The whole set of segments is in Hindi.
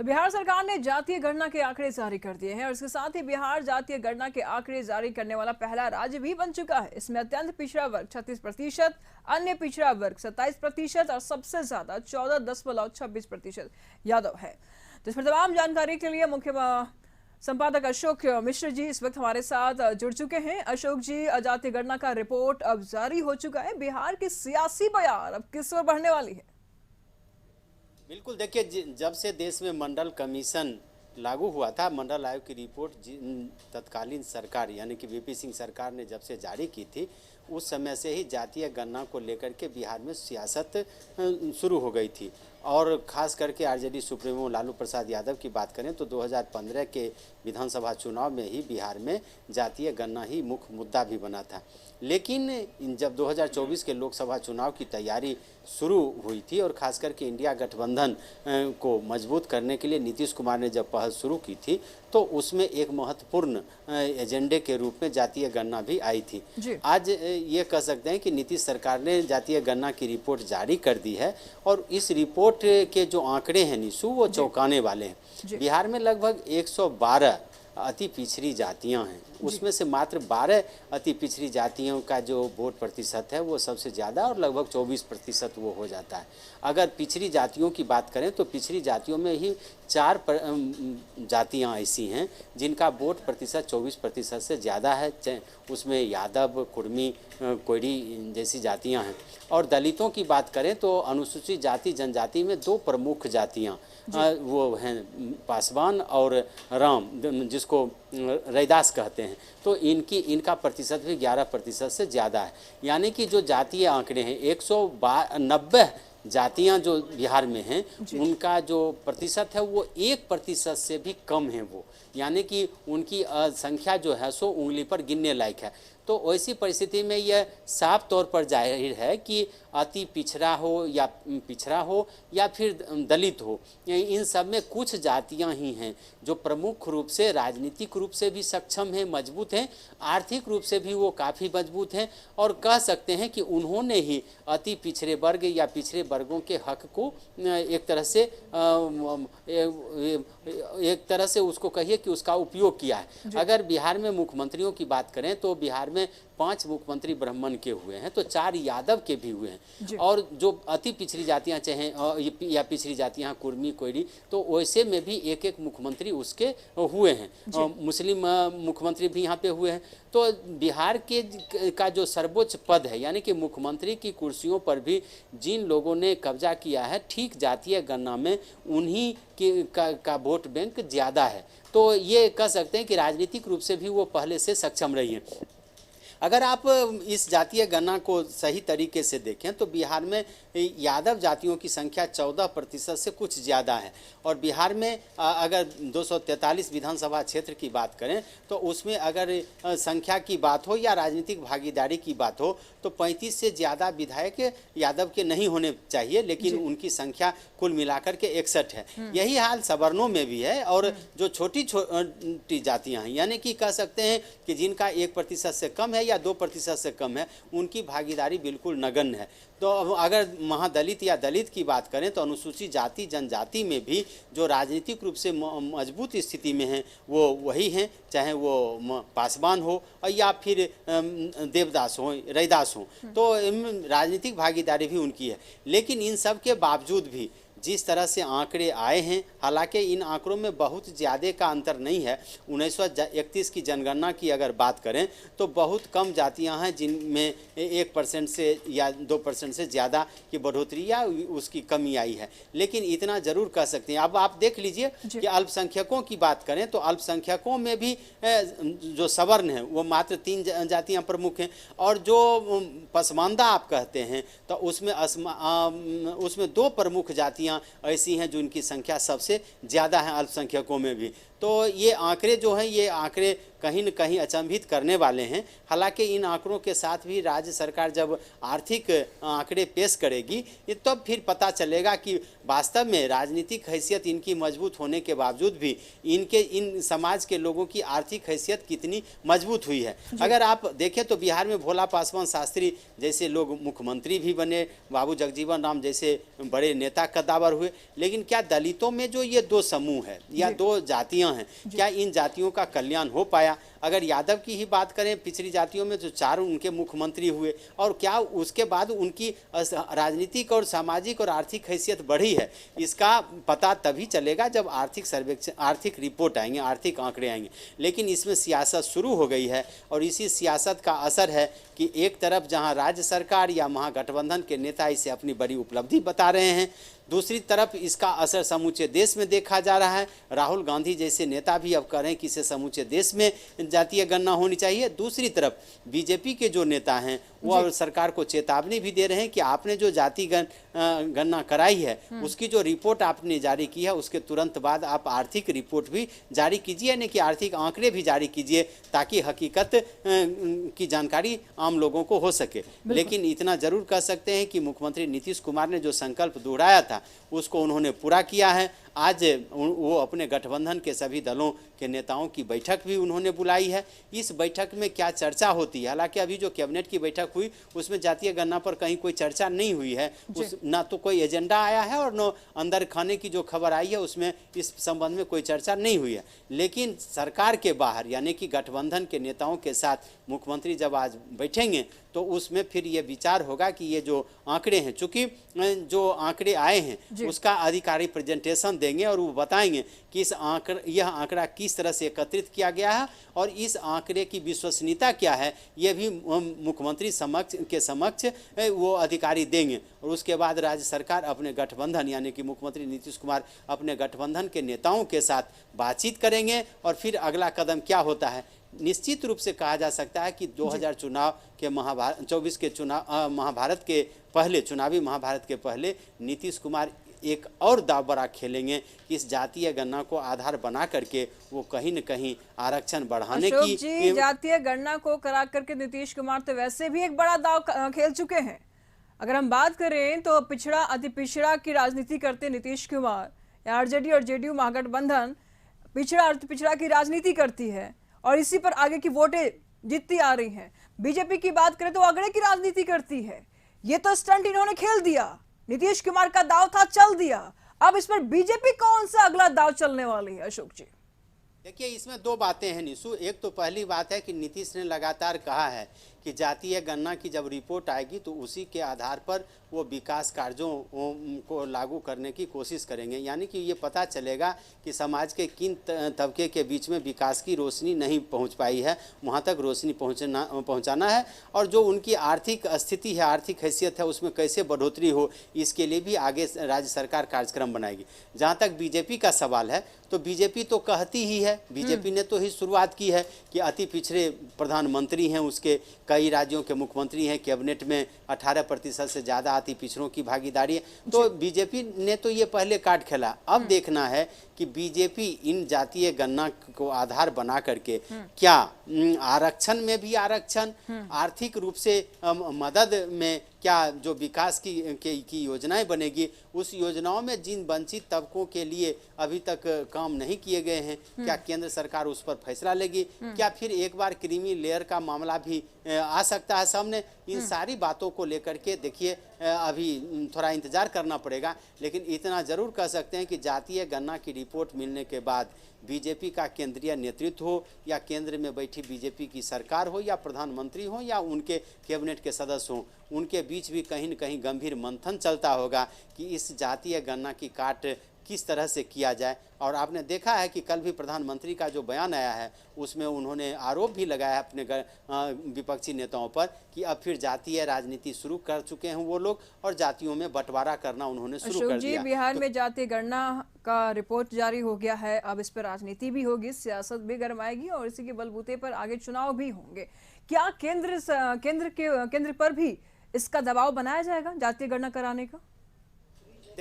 तो बिहार सरकार ने जातीय गणना के आंकड़े जारी कर दिए हैं और इसके साथ ही बिहार जातीय गणना के आंकड़े जारी करने वाला पहला राज्य भी बन चुका है। इसमें अत्यंत पिछड़ा वर्ग 36%, अन्य पिछड़ा वर्ग 27% और सबसे ज्यादा 14.26% यादव है। तो इस पर तमाम जानकारी के लिए मुख्य संपादक अशोक मिश्र जी इस वक्त हमारे साथ जुड़ चुके हैं। अशोक जी, जातीय गणना का रिपोर्ट अब जारी हो चुका है, बिहार की सियासी बयार अब किस ओर बढ़ने वाली है? बिल्कुल, देखिए, जब से देश में मंडल कमीशन लागू हुआ था, मंडल आयोग की रिपोर्ट तत्कालीन सरकार यानी कि वीपी सिंह सरकार ने जब से जारी की थी, उस समय से ही जातीय गणना को लेकर के बिहार में सियासत शुरू हो गई थी। और ख़ास करके आरजेडी सुप्रीमो लालू प्रसाद यादव की बात करें तो 2015 के विधानसभा चुनाव में ही बिहार में जातीय गणना ही मुख्य मुद्दा भी बना था। लेकिन जब 2024 के लोकसभा चुनाव की तैयारी शुरू हुई थी और ख़ास करके इंडिया गठबंधन को मजबूत करने के लिए नीतीश कुमार ने जब पहल शुरू की थी, तो उसमें एक महत्वपूर्ण एजेंडे के रूप में जातीय गणना भी आई थी। आज ये कह सकते हैं कि नीतीश सरकार ने जातीय गणना की रिपोर्ट जारी कर दी है और इस रिपोर्ट के जो आंकड़े हैं निशु, वो चौंकाने वाले हैं। बिहार में लगभग 112 अति पिछड़ी जातियां हैं, उसमें से मात्र 12 अति पिछड़ी जातियों का जो वोट प्रतिशत है वो सबसे ज़्यादा और लगभग 24% वो हो जाता है। अगर पिछड़ी जातियों की बात करें तो पिछड़ी जातियों में ही 4 जातियां ऐसी हैं जिनका वोट प्रतिशत 24% से ज़्यादा है। उसमें यादव, कुर्मी, कोयरी जैसी जातियां हैं। और दलितों की बात करें तो अनुसूचित जाति जनजाति में 2 प्रमुख जातियां वो हैं, पासवान और राम, जिसको रैदास कहते हैं। तो इनका प्रतिशत भी 11% से ज़्यादा है। यानी कि जो जातीय आंकड़े हैं 190 जातियां जो बिहार में हैं, उनका जो प्रतिशत है वो 1% से भी कम है वो, यानी कि उनकी संख्या जो है सो उंगली पर गिनने लायक है। तो ऐसी परिस्थिति में यह साफ तौर पर जाहिर है कि अति पिछड़ा हो या फिर दलित हो, इन सब में कुछ जातियां ही हैं जो प्रमुख रूप से राजनीतिक रूप से भी सक्षम हैं, मजबूत हैं, आर्थिक रूप से भी वो काफ़ी मजबूत हैं और कह सकते हैं कि उन्होंने ही अति पिछड़े वर्ग या पिछड़े वर्गों के हक को एक तरह से उसको कहिए कि उसका उपयोग किया है। अगर बिहार में मुख्यमंत्रियों की बात करें तो बिहार में 5 मुख्यमंत्री ब्राह्मण के हुए हैं, तो 4 यादव के भी हुए हैं। और जो अति पिछड़ी जातियां चाहे या पिछड़ी जातियां कुर्मी, कोयरी, तो वैसे में भी एक मुख्यमंत्री उसके हुए हैं। मुस्लिम मुख्यमंत्री भी यहाँ पे हुए हैं। तो बिहार का जो सर्वोच्च पद है यानी कि मुख्यमंत्री की कुर्सियों पर भी जिन लोगों ने कब्जा किया है, ठीक जातीय गणना में उन्हीं का वोट बैंक ज़्यादा है। तो ये कह सकते हैं कि राजनीतिक रूप से भी वो पहले से सक्षम रही हैं। अगर आप इस जातीय गणना को सही तरीके से देखें तो बिहार में यादव जातियों की संख्या 14% से कुछ ज़्यादा है। और बिहार में अगर 243 विधानसभा क्षेत्र की बात करें तो उसमें अगर संख्या की बात हो या राजनीतिक भागीदारी की बात हो तो 35 से ज़्यादा विधायक यादव के नहीं होने चाहिए, लेकिन उनकी संख्या कुल मिलाकर के 61 है। यही हाल सवर्णों में भी है। और जो छोटी छोटी जातियाँ हैं यानी कि कह सकते हैं कि जिनका 1% से कम है या 2% से कम है, उनकी भागीदारी बिल्कुल नगण्य है। तो अगर महादलित या दलित की बात करें तो अनुसूचित जाति जनजाति में भी जो राजनीतिक रूप से मजबूत स्थिति में हैं वो वही हैं, चाहे वो पासवान हो या फिर देवदास हो, रैदास हो, तो राजनीतिक भागीदारी भी उनकी है। लेकिन इन सब के बावजूद भी जिस तरह से आंकड़े आए हैं, हालांकि इन आंकड़ों में बहुत ज़्यादा का अंतर नहीं है। 1931 की जनगणना की अगर बात करें तो बहुत कम जातियां हैं जिनमें 1% से या 2% से ज़्यादा की बढ़ोतरी या उसकी कमी आई है। लेकिन इतना ज़रूर कह सकते हैं। अब आप देख लीजिए कि अल्पसंख्यकों की बात करें तो अल्पसंख्यकों में भी जो सवर्ण हैं वो मात्र 3 जातियाँ प्रमुख हैं। और जो पसमानदा आप कहते हैं तो उसमें 2 प्रमुख जातियाँ ऐसी हैं जिनकी संख्या सबसे ज़्यादा है अल्पसंख्यकों में भी। तो ये आंकड़े जो हैं ये आंकड़े कहीं न कहीं अचंभित करने वाले हैं। हालांकि इन आंकड़ों के साथ भी राज्य सरकार जब आर्थिक आंकड़े पेश करेगी तब फिर पता चलेगा कि वास्तव में राजनीतिक हैसियत इनकी मजबूत होने के बावजूद भी इन समाज के लोगों की आर्थिक हैसियत कितनी मजबूत हुई है। अगर आप देखें तो बिहार में भोला पासवान शास्त्री जैसे लोग मुख्यमंत्री भी बने, बाबू जगजीवन राम जैसे बड़े नेता कद्दावर हुए, लेकिन क्या दलितों में जो ये दो समूह है या दो जातियां हैं, क्या इन जातियों का कल्याण हो पाया? अगर यादव की ही बात करें, पिछड़ी जातियों में जो 4 उनके मुख्यमंत्री हुए, और क्या उसके बाद उनकी राजनीतिक और सामाजिक और आर्थिक हैसियत बढ़ी है? इसका पता तभी चलेगा जब आर्थिक सर्वेक्षण, आर्थिक रिपोर्ट आएंगे, आर्थिक आंकड़े आएंगे। लेकिन इसमें सियासत शुरू हो गई है और इसी सियासत का असर है कि एक तरफ जहां राज्य सरकार या महागठबंधन के नेता इसे अपनी बड़ी उपलब्धि बता रहे हैं, दूसरी तरफ इसका असर समूचे देश में देखा जा रहा है। राहुल गांधी जैसे नेता भी अब कह रहे हैं कि इसे समूचे देश में जातीय गणना होनी चाहिए। दूसरी तरफ बीजेपी के जो नेता हैं वो अब सरकार को चेतावनी भी दे रहे हैं कि आपने जो जाति गणना कराई है उसकी जो रिपोर्ट आपने जारी की है उसके तुरंत बाद आप आर्थिक रिपोर्ट भी जारी कीजिए, यानी कि आर्थिक आंकड़े भी जारी कीजिए, ताकि हकीकत की जानकारी आम लोगों को हो सके। लेकिन इतना जरूर कह सकते हैं कि मुख्यमंत्री नीतीश कुमार ने जो संकल्प दोहराया था उसको उन्होंने पूरा किया है। आज वो अपने गठबंधन के सभी दलों के नेताओं की बैठक भी उन्होंने बुलाई है। इस बैठक में क्या चर्चा होती है? हालांकि अभी जो कैबिनेट की बैठक हुई उसमें जातीय गणना पर कहीं कोई चर्चा नहीं हुई है, ना तो कोई एजेंडा आया है और न अंदर खाने की जो खबर आई है उसमें इस संबंध में कोई चर्चा नहीं हुई है। लेकिन सरकार के बाहर यानी कि गठबंधन के नेताओं के साथ मुख्यमंत्री जब आज बैठेंगे तो उसमें फिर ये विचार होगा कि ये जो आंकड़े हैं, चूंकि जो आंकड़े आए हैं उसका आधिकारिक प्रेजेंटेशन देंगे और वो बताएंगे कि यह आंकड़ा किस तरह से एकत्रित किया गया है और इस आंकड़े की विश्वसनीयता क्या है, ये भी मुख्यमंत्री समक्ष वो अधिकारी देंगे। और उसके बाद राज्य सरकार अपने गठबंधन यानी कि मुख्यमंत्री नीतीश कुमार अपने गठबंधन के नेताओं के साथ बातचीत करेंगे और फिर अगला कदम क्या होता है। निश्चित रूप से कहा जा सकता है कि 2000 चुनाव के 24 के महाभारत के पहले, चुनावी महाभारत के पहले नीतीश कुमार एक और दाव बड़ा खेलेंगे कि इस जातीय गणना को आधार बना करके वो कहीं न कहीं आरक्षण बढ़ाने की जातीय गणना को करा करके नीतीश कुमार तो वैसे भी एक बड़ा दाव खेल चुके हैं। अगर हम बात करें तो पिछड़ा अति पिछड़ा की राजनीति करते नीतीश कुमार, आरजेडी और जेडीयू महागठबंधन पिछड़ा अति पिछड़ा की राजनीति करती है और इसी पर आगे की वोटें जीतती आ रही हैं। बीजेपी की बात करें तो अगड़े की राजनीति करती है। ये तो स्टंट इन्होंने खेल दिया, नीतीश कुमार का दाव था, चल दिया। अब इस पर बीजेपी कौन सा अगला दाव चलने वाली है अशोक जी? देखिए, इसमें दो बातें हैं निशु। एक तो पहली बात है कि नीतीश ने लगातार कहा है कि जातीय गणना की जब रिपोर्ट आएगी तो उसी के आधार पर वो विकास कार्यों को लागू करने की कोशिश करेंगे, यानी कि ये पता चलेगा कि समाज के किन तबके के बीच में विकास की रोशनी नहीं पहुंच पाई है, वहां तक रोशनी पहुंचाना है और जो उनकी आर्थिक स्थिति है, आर्थिक हैसियत है, उसमें कैसे बढ़ोतरी हो, इसके लिए भी आगे राज्य सरकार कार्यक्रम बनाएगी। जहाँ तक बीजेपी का सवाल है तो बीजेपी तो कहती ही है, बीजेपी ने तो ही शुरुआत की है कि अति पिछड़े प्रधानमंत्री हैं, उसके कई राज्यों के मुख्यमंत्री हैं, कैबिनेट में 18% से ज़्यादा अति पिछड़ों की भागीदारी है। तो बीजेपी ने तो ये पहले कार्ड खेला। अब देखना है कि बीजेपी इन जातीय गणना को आधार बना करके क्या आरक्षण में भी आरक्षण, आर्थिक रूप से मदद में क्या जो विकास की योजनाएं बनेगी, उस योजनाओं में जिन वंचित तबकों के लिए अभी तक काम नहीं किए गए हैं, क्या केंद्र सरकार उस पर फैसला लेगी? क्या फिर एक बार क्रीमी लेयर का मामला भी आ सकता है सामने? इन सारी बातों को लेकर के देखिए अभी थोड़ा इंतजार करना पड़ेगा। लेकिन इतना जरूर कह सकते हैं कि जातीय गणना की रिपोर्ट मिलने के बाद बीजेपी का केंद्रीय नेतृत्व हो या केंद्र में बैठी बीजेपी की सरकार हो या प्रधानमंत्री हो या उनके कैबिनेट के सदस्य हों, उनके बीच भी कहीं न कहीं गंभीर मंथन चलता होगा कि इस जातीय गणना की काट किस तरह से किया जाए। और आपने देखा है कि कल भी प्रधानमंत्री का जो बयान आया है उसमें उन्होंने आरोप भी लगाया है अपने विपक्षी नेताओं पर कि अब फिर जातीय राजनीति शुरू कर चुके हैं वो लोग और जातियों में बंटवारा करना उन्होंने शुरू कर दिया। बिहार में जातीय गणना का रिपोर्ट जारी हो गया है, अब इस पर राजनीति भी होगी, सियासत भी गरमाएगी और इसी के बलबूते पर आगे चुनाव भी होंगे। क्या केंद्र पर भी इसका दबाव बनाया जाएगा जातीय गणना कराने का?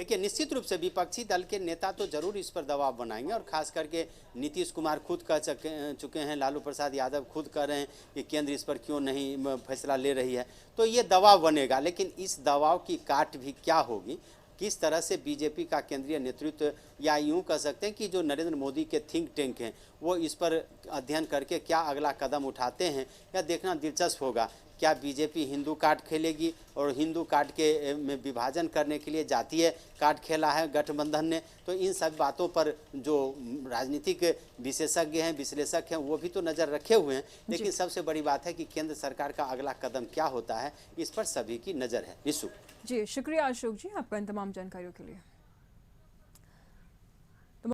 देखिए, निश्चित रूप से विपक्षी दल के नेता तो जरूर इस पर दबाव बनाएंगे, और खास करके नीतीश कुमार खुद कह चुके हैं, लालू प्रसाद यादव खुद कह रहे हैं कि केंद्र इस पर क्यों नहीं फैसला ले रही है। तो ये दबाव बनेगा, लेकिन इस दबाव की काट भी क्या होगी, किस तरह से बीजेपी का केंद्रीय नेतृत्व, या यूं कह सकते हैं कि जो नरेंद्र मोदी के थिंक टैंक हैं, वो इस पर अध्ययन करके क्या अगला कदम उठाते हैं, यह देखना दिलचस्प होगा। क्या बीजेपी हिंदू कार्ड खेलेगी, और हिंदू कार्ड के में विभाजन करने के लिए जातीय कार्ड खेला है गठबंधन ने? तो इन सब बातों पर जो राजनीतिक विशेषज्ञ हैं, विश्लेषक हैं, वो भी तो नज़र रखे हुए हैं। लेकिन सबसे बड़ी बात है कि केंद्र सरकार का अगला कदम क्या होता है, इस पर सभी की नज़र है। निशु जी शुक्रिया अशोक जी आपका इन तमाम जानकारियों के लिए।